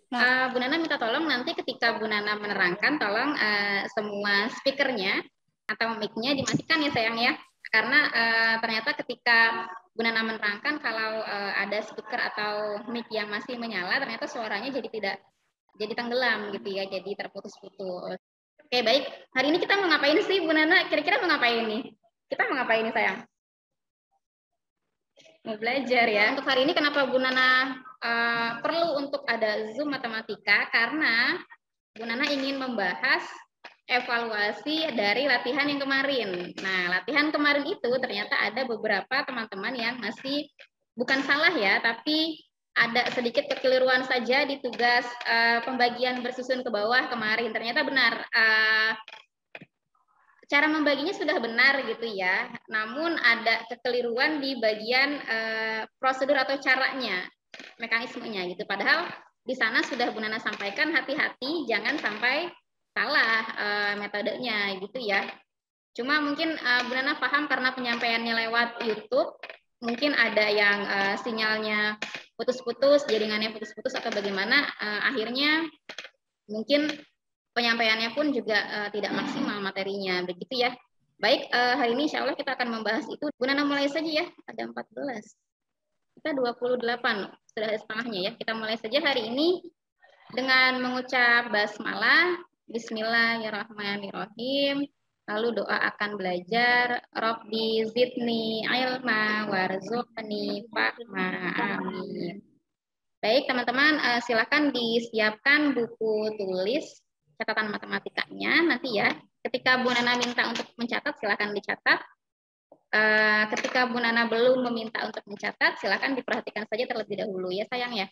Bu Nana minta tolong nanti ketika Bu Nana menerangkan, tolong semua speakernya atau mic-nya dimatikan ya sayang ya. Karena ternyata ketika Bu Nana menerangkan kalau ada speaker atau mic yang masih menyala, ternyata suaranya jadi tenggelam gitu ya, jadi terputus-putus. Oke baik, hari ini kita mau ngapain sih Bu Nana? Kira-kira mau ngapain nih? Kita mau ngapain nih sayang? Mau belajar ya. Untuk hari ini kenapa Bu Nana perlu untuk ada Zoom matematika? Karena Bu Nana ingin membahas evaluasi dari latihan yang kemarin. Nah, latihan kemarin itu ternyata ada beberapa teman-teman yang masih bukan salah ya, tapi ada sedikit kekeliruan saja di tugas pembagian bersusun ke bawah kemarin. Ternyata benar. Cara membaginya sudah benar gitu ya, namun ada kekeliruan di bagian prosedur atau caranya, mekanismenya gitu. Padahal di sana sudah Bu Nana sampaikan hati-hati jangan sampai salah metodenya gitu ya. Cuma mungkin Bu Nana paham karena penyampaiannya lewat YouTube, mungkin ada yang sinyalnya putus-putus, jaringannya putus-putus atau bagaimana, akhirnya mungkin penyampaiannya pun juga tidak maksimal materinya, begitu ya. Baik, hari ini insya Allah kita akan membahas itu. Bu Nana mulai saja ya, ada 14. Kita 28, sudah ada setengahnya ya. Kita mulai saja hari ini dengan mengucap basmalah, bismillahirrahmanirrahim. Lalu doa akan belajar, Rabbi zidni ilma warzuqni fahma, amin. Baik teman-teman, silakan disiapkan buku tulis catatan matematikanya nanti ya. Ketika Bu Nana minta untuk mencatat, silakan dicatat. Ketika Bu Nana belum meminta untuk mencatat, silakan diperhatikan saja terlebih dahulu ya sayang ya.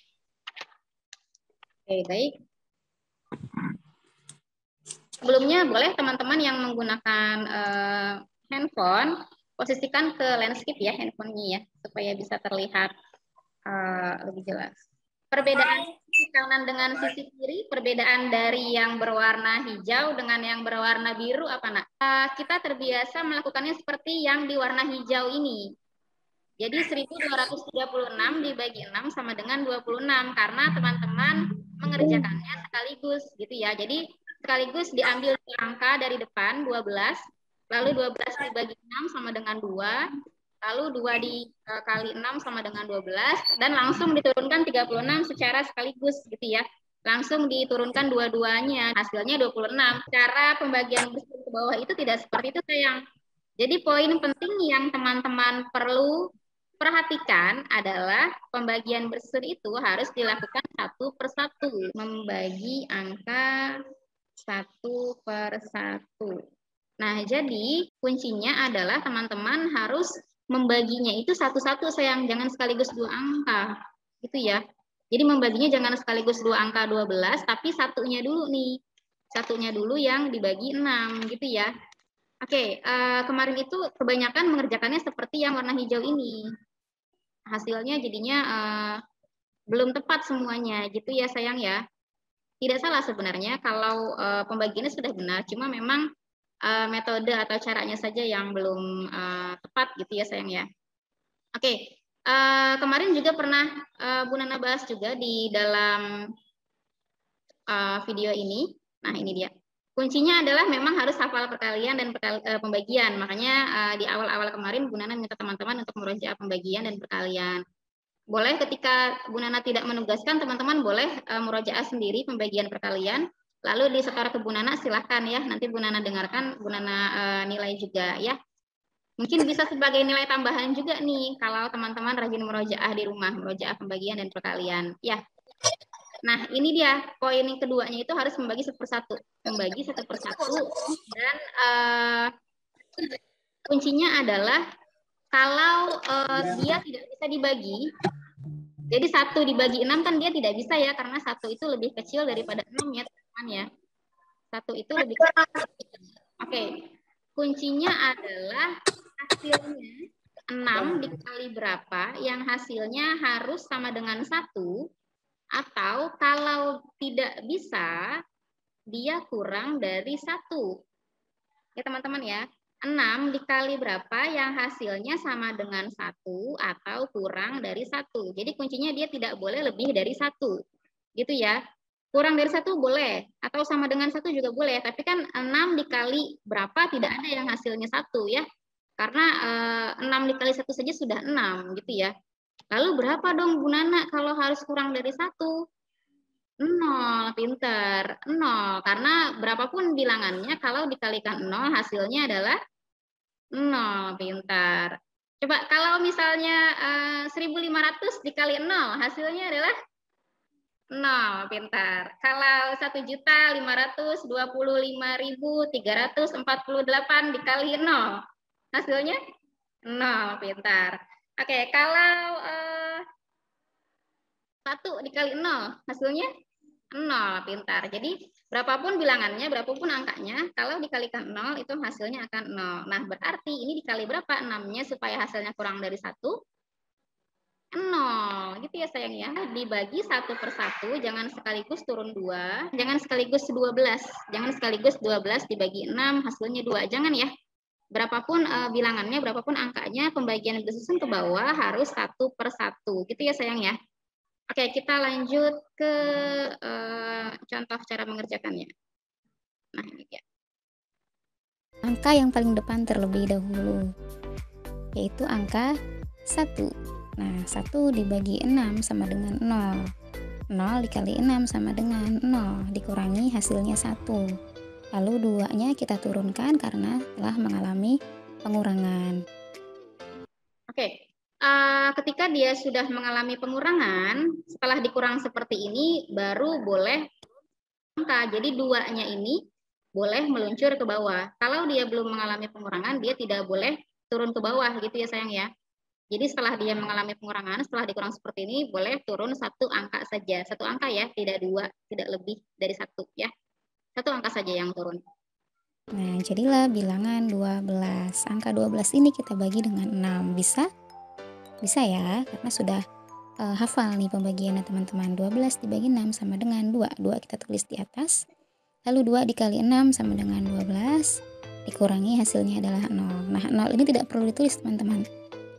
Oke, baik. Sebelumnya boleh teman-teman yang menggunakan handphone, posisikan ke landscape ya handphonenya ya, supaya bisa terlihat lebih jelas. Perbedaan sisi kanan dengan sisi kiri, perbedaan dari yang berwarna hijau dengan yang berwarna biru apa nak? Kita terbiasa melakukannya seperti yang di warna hijau ini. Jadi 1236 dibagi 6 sama dengan 26 karena teman-teman mengerjakannya sekaligus gitu ya. Jadi sekaligus diambil angka dari depan 12, lalu 12 dibagi 6 sama dengan 2, lalu 2 dikali 6 sama dengan 12, dan langsung diturunkan 36 secara sekaligus gitu ya. Langsung diturunkan dua-duanya, hasilnya 26. Cara pembagian bersih ke bawah itu tidak seperti itu sayang. Jadi poin penting yang teman-teman perlu perhatikan adalah pembagian bersur itu harus dilakukan satu per satu. Membagi angka satu per satu. Nah, jadi kuncinya adalah teman-teman harus membaginya itu satu-satu sayang, jangan sekaligus dua angka. Gitu ya. Jadi membaginya jangan sekaligus dua angka 12, tapi satunya dulu nih. Satunya dulu yang dibagi 6 gitu ya. Oke, kemarin itu kebanyakan mengerjakannya seperti yang warna hijau ini. Hasilnya jadinya belum tepat semuanya gitu ya sayang ya. Tidak salah sebenarnya kalau pembagiannya sudah benar, cuma memang metode atau caranya saja yang belum tepat gitu ya sayang ya. Oke, kemarin juga pernah Bu Nana bahas juga di dalam video ini. Nah ini dia. Kuncinya adalah memang harus hafal perkalian dan pembagian. Makanya di awal-awal kemarin Bu Nana minta teman-teman untuk merujuk pembagian dan perkalian. Boleh ketika Bu Nana tidak menugaskan, teman-teman boleh murojaah sendiri pembagian perkalian. Lalu disetor ke Bu Nana, silahkan ya. Nanti Bu Nana dengarkan, Bu Nana nilai juga ya. Mungkin bisa sebagai nilai tambahan juga nih, kalau teman-teman rajin murojaah di rumah, murojaah pembagian dan perkalian. Ya. Nah, ini dia poin yang keduanya itu harus membagi satu persatu, membagi satu persatu, dan kuncinya adalah kalau dia tidak bisa dibagi, jadi 1 dibagi 6 kan dia tidak bisa ya, karena 1 itu lebih kecil daripada 6 ya teman-teman ya. 1 itu lebih kecil. Oke, kuncinya adalah hasilnya 6 dikali berapa yang hasilnya harus sama dengan 1, atau kalau tidak bisa dia kurang dari 1. Ya teman-teman ya. 6 dikali berapa yang hasilnya sama dengan 1 atau kurang dari 1. Jadi kuncinya dia tidak boleh lebih dari 1. Gitu ya. Kurang dari 1 boleh, atau sama dengan 1 juga boleh, tapi kan 6 dikali berapa tidak ada yang hasilnya 1 ya. Karena 6 dikali 1 saja sudah 6 gitu ya. Lalu berapa dong Bu Nana kalau harus kurang dari 1? 0, pinter. 0, karena berapapun bilangannya kalau dikalikan 0 hasilnya adalah 0, pintar. Coba kalau misalnya 1.500 dikali 0 hasilnya adalah 0, pintar. Kalau 1.525.348 dikali 0 hasilnya 0, pintar. Oke, kalau 1 dikali 0 hasilnya 0, pintar. Jadi berapapun bilangannya, berapapun angkanya, kalau dikalikan 0 itu hasilnya akan 0. Nah, berarti ini dikali berapa 6-nya supaya hasilnya kurang dari 1? 0. Gitu ya sayang ya. Dibagi 1/1, jangan sekaligus turun 2, jangan sekaligus 12. Jangan sekaligus 12 dibagi 6 hasilnya 2. Jangan ya. Berapapun bilangannya, berapapun angkanya, pembagian disusun ke bawah harus 1/1. Gitu ya sayang ya. Oke, kita lanjut ke contoh cara mengerjakannya. Nah, ini ya. Angka yang paling depan terlebih dahulu, yaitu angka 1. Nah, 1 dibagi 6 sama dengan 0. 0 dikali 6 sama dengan 0, dikurangi hasilnya 1. Lalu 2-nya kita turunkan karena telah mengalami pengurangan. Oke, ketika dia sudah mengalami pengurangan, setelah dikurang seperti ini, baru boleh angka. Jadi 2-nya ini boleh meluncur ke bawah. Kalau dia belum mengalami pengurangan, dia tidak boleh turun ke bawah, gitu ya sayang ya. Jadi setelah dia mengalami pengurangan, setelah dikurang seperti ini, boleh turun 1 angka saja. 1 angka ya, tidak 2, tidak lebih dari 1 ya. 1 angka saja yang turun. Nah, jadilah bilangan 12. Angka 12 ini kita bagi dengan 6. Bisa? Bisa ya, karena sudah hafal nih pembagiannya teman-teman. 12 dibagi 6 sama dengan 2. 2 kita tulis di atas. Lalu 2 dikali 6 sama dengan 12. Dikurangi hasilnya adalah 0. Nah, 0 ini tidak perlu ditulis teman-teman.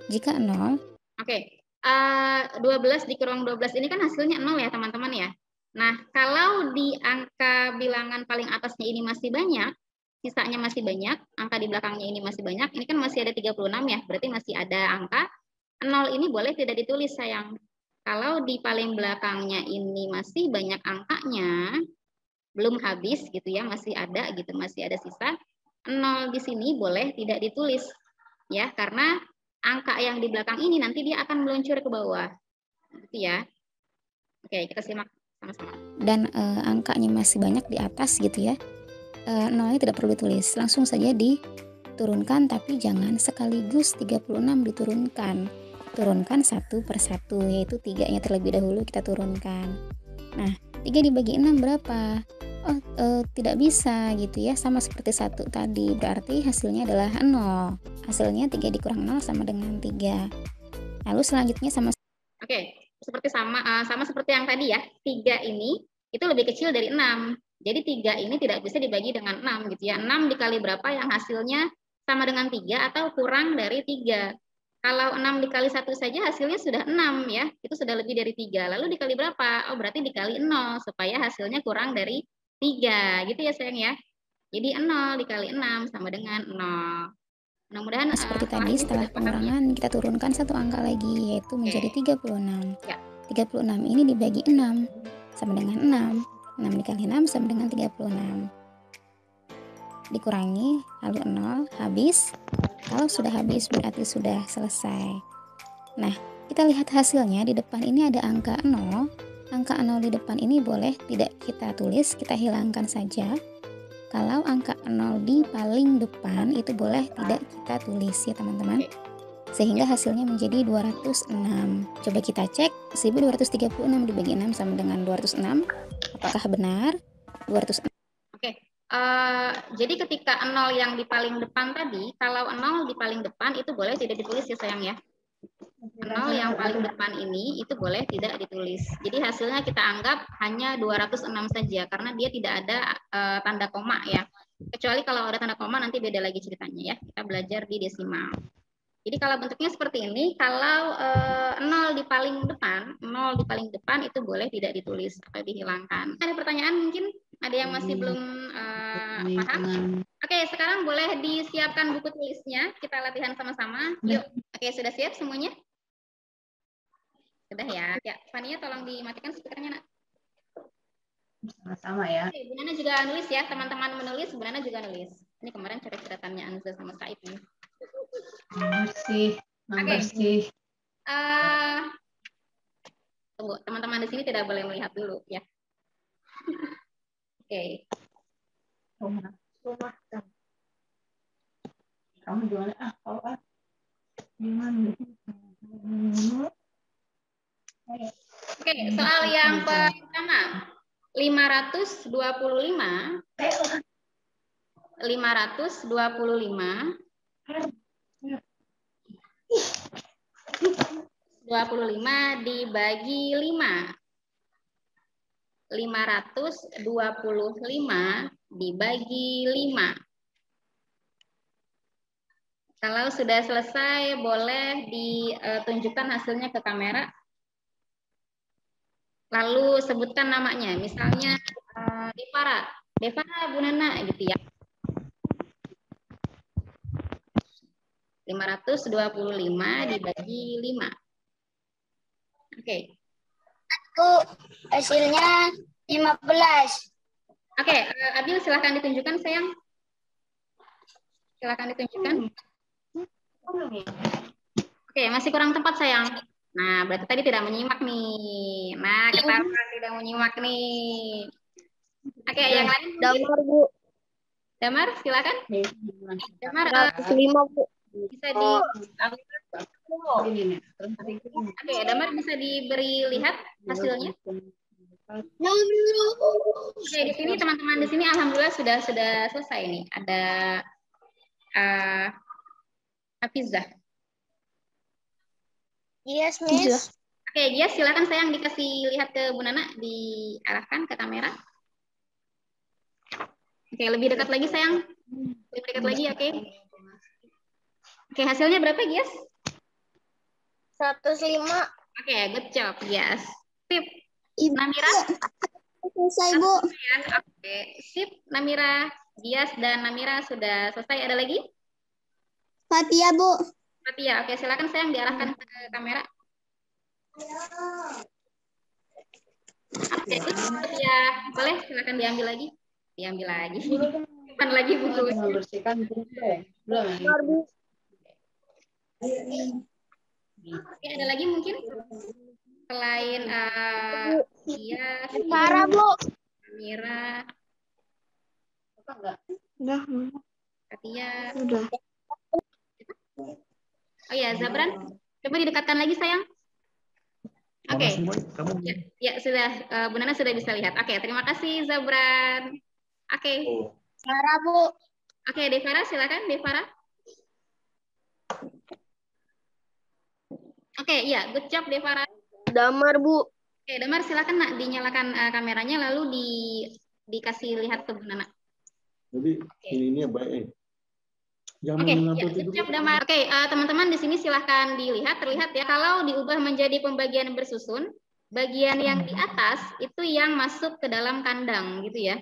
Jika 0. Oke, 12 dikurang 12 ini kan hasilnya 0 ya teman-teman ya. Nah, kalau di angka bilangan paling atasnya ini masih banyak, sisanya masih banyak, angka di belakangnya ini masih banyak, ini kan masih ada 36 ya, berarti masih ada angka 0 ini boleh tidak ditulis sayang. Kalau di paling belakangnya ini masih banyak angkanya, belum habis gitu ya, masih ada gitu, masih ada sisa, 0 di sini boleh tidak ditulis ya, karena angka yang di belakang ini nanti dia akan meluncur ke bawah. Gitu ya. Oke, kita simak sama-sama. Dan angkanya masih banyak di atas gitu ya. 0-nya tidak perlu ditulis, langsung saja diturunkan, tapi jangan sekaligus 36 diturunkan. Turunkan 1/1, yaitu 3-nya terlebih dahulu kita turunkan. Nah, 3 dibagi 6 berapa? Tidak bisa gitu ya, sama seperti 1 tadi, berarti hasilnya adalah 0. Hasilnya 3 dikurang 0 sama dengan 3. Lalu selanjutnya sama. Oke, seperti sama seperti yang tadi ya. 3 ini itu lebih kecil dari 6. Jadi 3 ini tidak bisa dibagi dengan 6 gitu ya. 6 dikali berapa yang hasilnya sama dengan 3 atau kurang dari 3. Kalau 6 dikali 1 saja hasilnya sudah 6 ya. Itu sudah lebih dari 3. Lalu dikali berapa? Oh, berarti dikali 0 supaya hasilnya kurang dari 3. Gitu ya sayang ya. Jadi 0 dikali 6 sama dengan 0. Mudah-mudahan Seperti tadi, setelah pengurangan kita turunkan 1 angka lagi, yaitu menjadi 36. Ya. 36 ini dibagi 6 sama dengan 6. 6 dikali 6 sama dengan 36. Dikurangi, lalu 0, habis. Kalau sudah habis berarti sudah selesai. Nah, kita lihat hasilnya. Di depan ini ada angka 0. Angka 0 di depan ini boleh tidak kita tulis, kita hilangkan saja. Kalau angka 0 di paling depan itu boleh tidak kita tulis ya teman-teman. Sehingga hasilnya menjadi 206. Coba kita cek, 1236 dibagi 6 sama dengan 206. Apakah benar? 206. Oke. Jadi ketika 0 yang di paling depan tadi, kalau 0 di paling depan itu boleh tidak ditulis ya sayang ya. 0 yang paling depan ini itu boleh tidak ditulis. Jadi hasilnya kita anggap hanya 206 saja karena dia tidak ada tanda koma ya. Kecuali kalau ada tanda koma nanti beda lagi ceritanya ya. Kita belajar di desimal. Jadi kalau bentuknya seperti ini, kalau 0 di paling depan itu boleh tidak ditulis atau dihilangkan. Ada pertanyaan mungkin? Ada yang masih belum paham? Oke, sekarang boleh disiapkan buku tulisnya. Kita latihan sama-sama. Yuk. Oke, sudah siap semuanya? Sudah ya. Ya, Fania tolong dimatikan speakernya, Nak. Sama-sama ya. Oke, Bu Nana juga nulis ya. Teman-teman menulis, Bu Nana juga nulis. Ini kemarin coret-coretannya Anza sama Said nih. Bersih. Tunggu, teman-teman di sini tidak boleh melihat dulu ya. Oke. Kamu gimana? Gimana? Oke, soal yang pertama. 525 dibagi 5. 525 dibagi 5. Kalau sudah selesai, boleh ditunjukkan hasilnya ke kamera. Lalu sebutkan namanya, misalnya Devara, Bu Nana, gitu ya. 525 dibagi 5. Oke. Itu hasilnya 15. Oke, Abil silahkan ditunjukkan, sayang. Silahkan ditunjukkan. Oke, masih kurang tempat, sayang. Nah, berarti tadi tidak menyimak nih. Nah, ketahuan tidak menyimak nih. Oke, yang lain? Damar, Bu. Damar, silakan. Damar, 105, Bu. bisa di... Oke, Damar bisa diberi lihat hasilnya. Oke, di sini teman-teman di sini alhamdulillah sudah selesai nih. Ada Hafizah. Yes, Miss. Oke, Gias, silakan sayang dikasih lihat ke Bu Nana, diarahkan ke kamera. Oke, lebih dekat lagi sayang. Lebih dekat lagi, oke. Oke, hasilnya berapa, Gias? 105. Oke, good job, Gias. Sip. Ibu. Namira? Selesai, Bu. Oke, sip. Namira, Gias dan Namira sudah selesai. Ada lagi? Fatia, Bu. Fatia, oke, silakan sayang diarahkan ke kamera. Oke, Fatia, boleh silakan diambil lagi. Diambil lagi. Simpan lagi buku. Membersihkan belum. Oke, ada lagi mungkin selain Gias, Para, Bu. Namira, Udah. Fatia. Udah. Oh ya, Zabran, coba didekatkan lagi sayang. Oke, ya sudah, Bu Nana sudah bisa lihat. Oke, terima kasih Zabran. Oke. Para, Bu. Oke, Devara silakan, Devara. Oke, iya, good job Devara. Damar, Bu. Oke, Damar silakan Nak dinyalakan kameranya lalu dikasih lihat ke Bu Nana. Jadi ini baik. Oke, ya, good job Damar. Oke, teman-teman di sini silahkan terlihat ya kalau diubah menjadi pembagian bersusun, bagian yang di atas itu yang masuk ke dalam kandang gitu ya.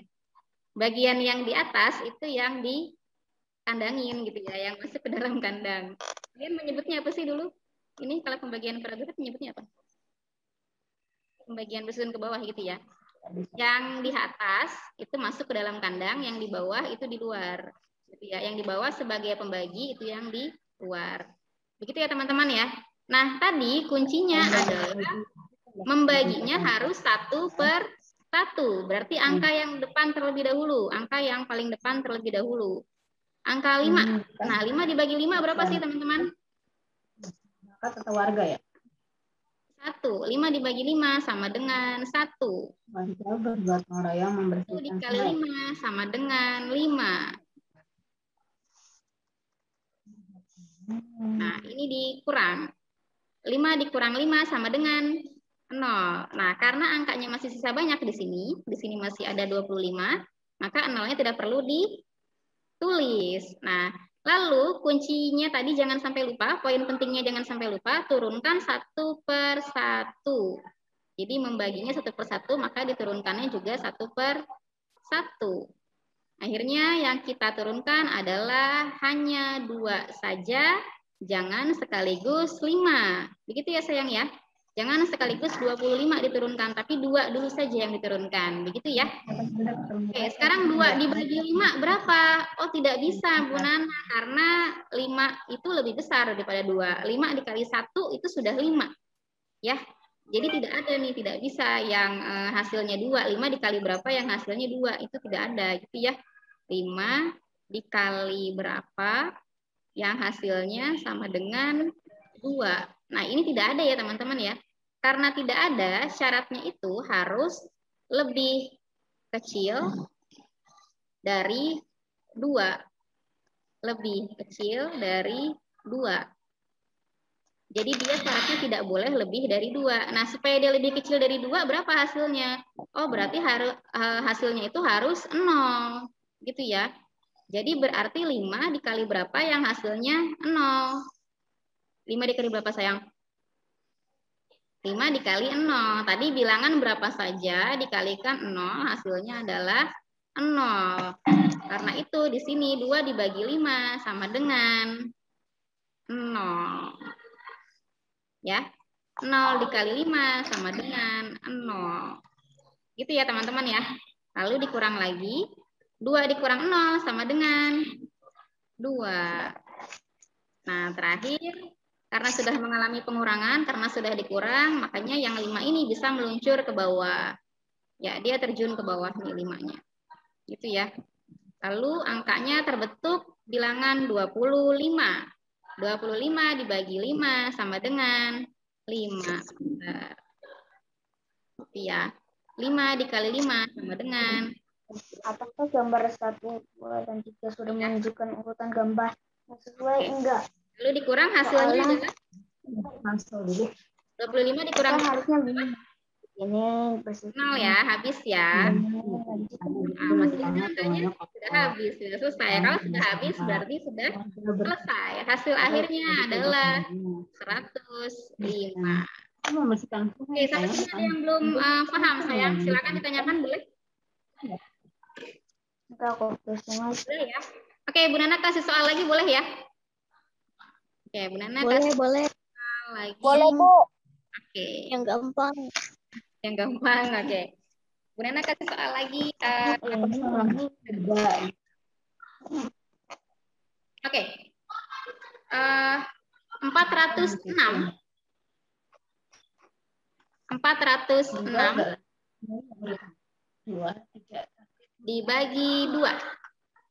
Bagian yang di atas itu yang dikandangin gitu ya, yang masuk ke dalam kandang. Kalian menyebutnya apa sih dulu? Ini kalau pembagian paragraf menyebutnya apa? Pembagian bersusun ke bawah gitu ya. Yang di atas itu masuk ke dalam kandang, yang di bawah itu di luar. Gitu ya. Yang di bawah sebagai pembagi itu yang di luar. Begitu ya teman-teman ya. Nah, tadi kuncinya adalah membaginya harus 1/1. Berarti angka yang depan terlebih dahulu, angka yang paling depan terlebih dahulu. Angka 5. Nah, 5 dibagi 5 berapa sih teman-teman? Kata warga ya? 1. 5 dibagi 5 sama dengan 1. Berbuat orang yang 1 dikali 5 sama dengan 5. Nah, ini dikurang. 5 dikurang 5 sama dengan 0. Nah, karena angkanya masih sisa banyak di sini masih ada 25, maka 0-nya tidak perlu ditulis. Nah, Lalu kuncinya tadi jangan sampai lupa, poin pentingnya jangan sampai lupa, turunkan 1/1. Jadi membaginya 1/1, maka diturunkannya juga 1/1. Akhirnya yang kita turunkan adalah hanya 2 saja, jangan sekaligus 5. Begitu ya sayang ya. Jangan sekaligus 25 diturunkan, tapi 2 dulu saja yang diturunkan. Begitu ya. Oke, sekarang 2 dibagi 5 berapa? Oh, tidak bisa Bu Nana, karena 5 itu lebih besar daripada 2. 5 dikali 1 itu sudah 5. Ya. Jadi tidak ada nih, tidak bisa yang hasilnya 2. 5 dikali berapa yang hasilnya 2? Itu tidak ada gitu ya. 5 dikali berapa yang hasilnya sama dengan 2. Nah, ini tidak ada ya teman-teman ya. Karena tidak ada, syaratnya itu harus lebih kecil dari 2. Lebih kecil dari 2. Jadi dia syaratnya tidak boleh lebih dari 2. Nah, supaya dia lebih kecil dari 2, berapa hasilnya? Oh, berarti hasilnya itu harus 0. Gitu ya. Jadi berarti 5 dikali berapa yang hasilnya 0? 5 dikali berapa sayang? 5 dikali 0. Tadi bilangan berapa saja dikalikan 0, hasilnya adalah 0. Karena itu di sini 2 dibagi 5 sama dengan 0. Ya. 0 dikali 5 sama dengan 0. Gitu ya teman-teman ya. Lalu dikurang lagi. 2 dikurang 0 sama dengan 2. Nah, terakhir karena sudah mengalami pengurangan, karena sudah dikurang, makanya yang 5 ini bisa meluncur ke bawah. Ya, dia terjun ke bawah nih 5-nya. Gitu ya. Lalu angkanya terbentuk bilangan 25. 25 dibagi 5 sama dengan 5. Ya. 5 dikali 5 sama dengan. Apakah gambar 1, 2, dan 3 sudah menunjukkan urutan gambar yang sesuai? Enggak. Lalu dikurang hasilnya adalah Langsung dulu. 25 dikurang Harusnya begini. Ini persis. 0 ya, habis ya. Nah, maksudnya tandanya sudah habis, sudah selesai. Kalau sudah habis berarti sudah selesai. Hasil akhirnya adalah 105. Oke, sampai sini ada yang belum paham sayang? Silakan ditanyakan boleh? Enggak kok, Boleh ya. Oke, Bu Nana kasih soal lagi boleh ya? Oke, Bu Nana kasih Boleh. soal lagi. Boleh, Bu. Oke. Yang gampang. Yang gampang, oke. Bu Nana kasih soal lagi. Oke. 406 dibagi 2.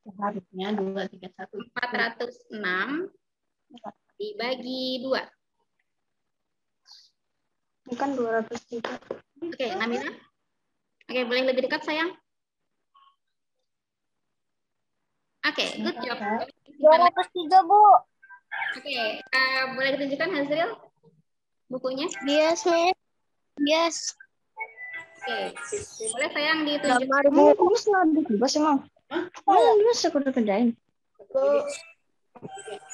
Harusnya 2, 3, 1. 406 dibagi 2. Bukan 203. Oke, Namira. Oke, boleh lebih dekat sayang? Oke, good job. 203, Bu. Oke, boleh ditunjukkan Hazril bukunya? Yes, Miss. Yes. Oke, boleh sayang ditunjukkan. Gambar Bu. Kamu selalu bebas emang. Bisa aku kerjain.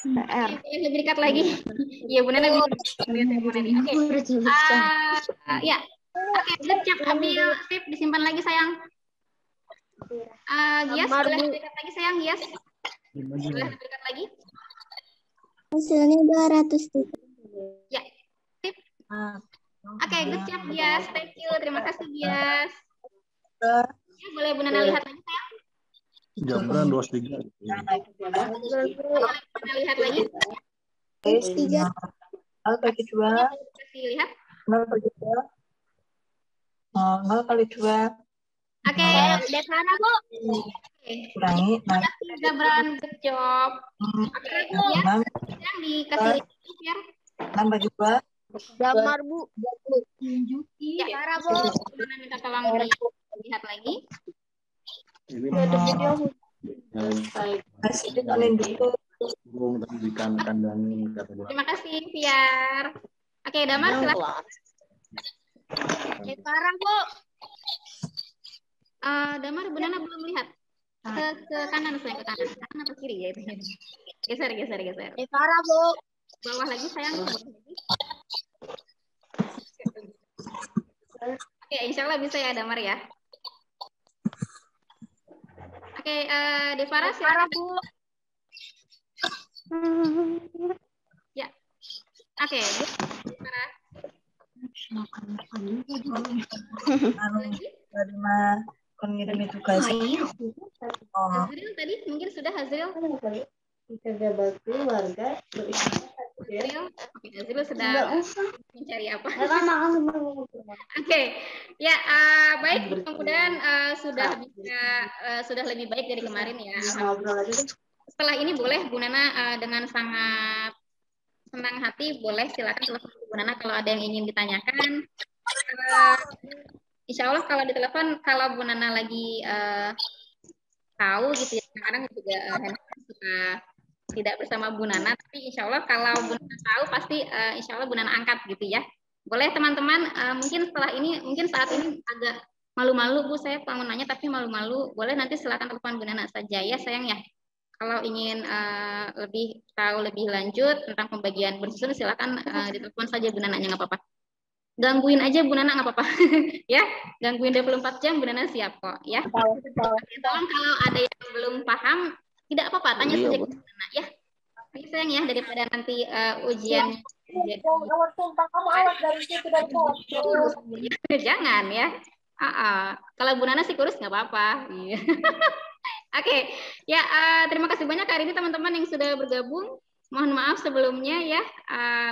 PR. Boleh lebih dekat lagi. Iya, Bu Nana bisa lihat Bu Nana. Oke. Ya. Oke, good job. Ambil sip, disimpan lagi sayang. Gias, boleh lebih dekat lagi sayang, Gias. Boleh lebih dekat lagi? Hasilnya 203. Ya. Sip. Oke, good job Gias. Thank you. Terima kasih Gias. Ya, boleh Bu Nana lihat lagi sayang? Jabran 23. Boleh Bu Nana lihat lagi? 3. Bagi 2. Kasih lihat. 0 bagi 2. 0 kali 2. Oke, udah sana Bu. Kurangi. Jabran, good job. Oke, ya. Yang dikasih lihat ya. 6 bagi 2. Gambar Bu. Ya, Sarah Bu. Bu Nana minta tolong dilihat lagi. Ini Masih ditalin dulu. burung tadi dikandangin kata gua. Terima kasih, Fiar. Oke, Damar silakan. Sekarang Bu. Damar, Bu Nana belum lihat. Ke kanan saya, ke kanan. Kanan atau kiri ya itu. Geser. Devara, Bu. Bawah lagi sayang. Ke bawah lagi. Oke, insya Allah bisa ya Damar ya. Oke, Devara silakan. Bu. Ya. Oke, Bu. Devara. Menerima pengirimi tugas. Oh, Hazril tadi mungkin sudah Hazril. Pejabat keluarga Hazril. Oke, Hazril sedang mencari apa? Oke, ya baik. Mudah-mudahan sudah lebih baik dari kemarin ya. Setelah ini boleh Bu Nana dengan sangat senang hati boleh silakan telepon Bu Nana kalau ada yang ingin ditanyakan. Insya Allah kalau ditelepon kalau Bu Nana lagi tahu gitu ya, kadang juga handphone suka tidak bersama Bu Nana, tapi insya Allah kalau Bu Nana tahu pasti insya Allah Bu Nana angkat gitu ya. Boleh teman-teman, mungkin setelah ini, mungkin saat ini agak malu-malu Bu, saya mau nanya tapi malu-malu, boleh nanti silakan telepon Bu Nana saja ya sayang ya. Kalau ingin lebih tahu lebih lanjut tentang pembagian bersusun silakan ditelepon saja Bu Nana, nggak apa-apa. Gangguin aja Bu Nana nggak apa-apa ya, gangguin 24 jam Bu Nana siap kok ya. Tolong kalau ada yang belum paham tidak apa-apa tanya saja ke Bu Nana ya. Oke sayang ya daripada nanti ujian jadi jangan ya. Kalau Bu Nana sih kurus nggak apa-apa. Oke, ya terima kasih banyak hari ini teman-teman yang sudah bergabung. Mohon maaf sebelumnya ya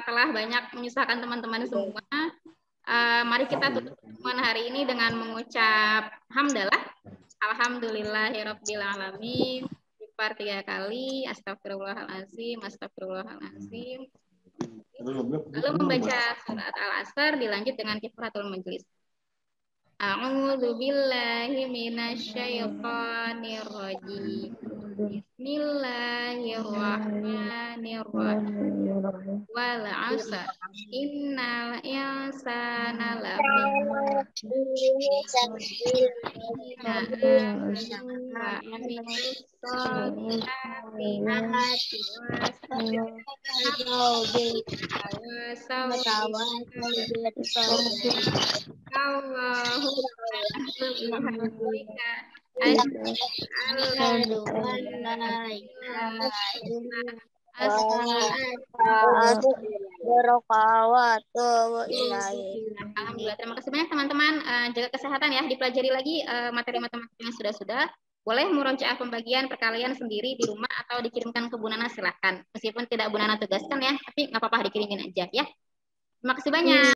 telah banyak menyusahkan teman-teman semua. Mari kita tutup pertemuan hari ini dengan mengucap hamdalah. Alhamdulillahirabbil alamin. Istighfar 3 kali, astagfirullahalazim, astagfirullahalazim. Lalu membaca surat Al-Asr dilanjut dengan kifaratul majlis. A'udzu billahi minasyaitonir rajim. Bismillahirrahmanirrahim. Wal 'asr. Innal insana lafi Alhamdulillah, terima kasih banyak teman-teman. Jaga kesehatan ya. Dipelajari lagi materi matematika yang sudah-sudah. Boleh murojaah pembagian perkalian sendiri di rumah atau dikirimkan ke Bu Nana silahkan. Meskipun tidak Bu Nana tugaskan ya, tapi nggak apa-apa dikirimin aja ya. Terima kasih banyak.